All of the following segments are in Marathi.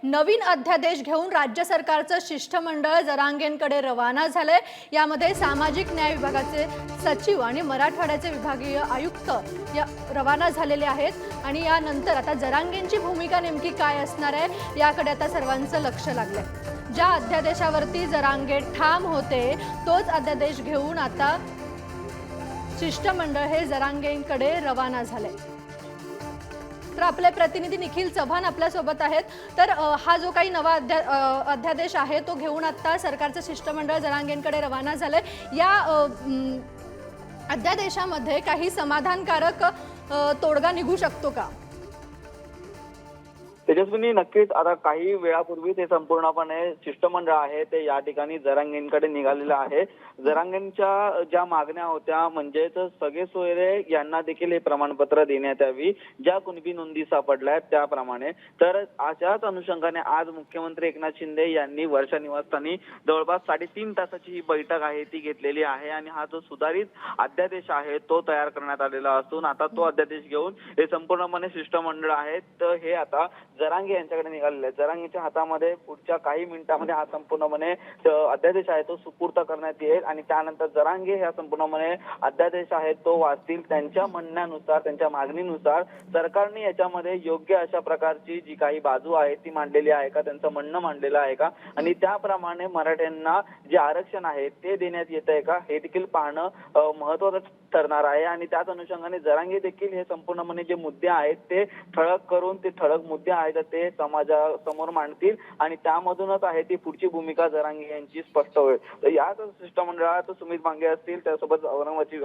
नवीन अध्यादेश घेऊन राज्य सरकारचं शिष्टमंडळ जरांगेंकडे रवाना झालंय। यामध्ये सामाजिक न्याय विभागाचे सचिव आणि मराठवाड्याचे विभागीय आयुक्त या रवाना झालेले आहेत आणि यानंतर आता जरांगेंची भूमिका नेमकी काय असणार आहे याकडे आता सर्वांचं लक्ष लागलंय। ज्या अध्यादेशावरती जरांगे ठाम होते तोच अध्यादेश घेऊन आता शिष्टमंडळ हे जरांगेंकडे रवाना झाले। तर आपले प्रतिनिधी निखिल चव्हाण आपल्या सोबत आहेत। तर हा जो काही नवा अध्यादेश आहे तो घेऊन आता सरकारचं शिष्टमंडळ जरांगेंकडे रवाना झालंय। या अध्यादेशामध्ये काही समाधानकारक तोडगा निघू शकतो का? तेजस्विनी, नक्कीच आता काही वेळापूर्वी ते संपूर्णपणे शिष्टमंडळ आहे ते या ठिकाणी जरांगेंकडे निघालेलं आहे। जरांगेंच्या ज्या मागण्या होत्या म्हणजेच सगळे सोयरे यांना देखील हे प्रमाणपत्र देण्यात यावी, ज्या कुणबी नोंदी सापडल्या त्याप्रमाणे। तर अशाच अनुषंगाने आज मुख्यमंत्री एकनाथ शिंदे यांनी वर्षा निवासस्थानी जवळपास 3.5 तासाची ही बैठक आहे ती घेतलेली आहे आणि हा जो सुधारित अध्यादेश आहे तो तयार करण्यात आलेला असून आता तो अध्यादेश घेऊन हे संपूर्णपणे शिष्टमंडळ आहे तर हे आता जरांगे यांच्याकडे निघालेले आहे। जरांगेच्या हातामध्ये पुढच्या काही मिनिटांमध्ये हा संपूर्णपणे अध्यादेश आहे तो सुपूर्द करण्यात येईल आणि त्यानंतर जरांगे ह्या संपूर्णपणे अध्यादेश आहे तो वाचतील। त्यांच्या म्हणण्यानुसार, त्यांच्या मागणीनुसार सरकारने याच्यामध्ये योग्य अशा प्रकारची जी काही बाजू आहे ती मांडलेली आहे का, त्यांचं म्हणणं मांडलेलं आहे का आणि त्याप्रमाणे मराठ्यांना जे आरक्षण आहे ते देण्यात येत आहे का हे देखील पाहणं महत्त्वाचं ठरणार आहे। आणि त्याच अनुषंगाने जरांगे देखील हे संपूर्णपणे जे मुद्दे आहेत ते ठळक करून ते ठळक मुद्दे आहेत ते समाजासमोर मांडतील आणि त्यामधूनच आहे ती पुढची भूमिका जरांगे यांची स्पष्ट होईल। तर याच शिष्टमंडळात सुमित भांगे असतील, त्यासोबत औरंगाबादचे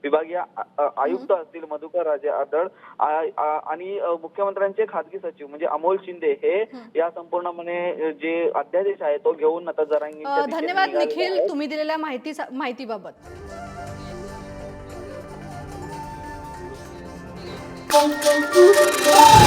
विभागीय आयुक्त असतील मधुकर राजे आदळ आणि मुख्यमंत्र्यांचे खासगी सचिव म्हणजे अमोल शिंदे हे या संपूर्णपणे जे अध्यादेश आहे तो घेऊन आता जरांगे। धन्यवाद निखिल, तुम्ही दिलेल्या माहितीबाबत। Thank you.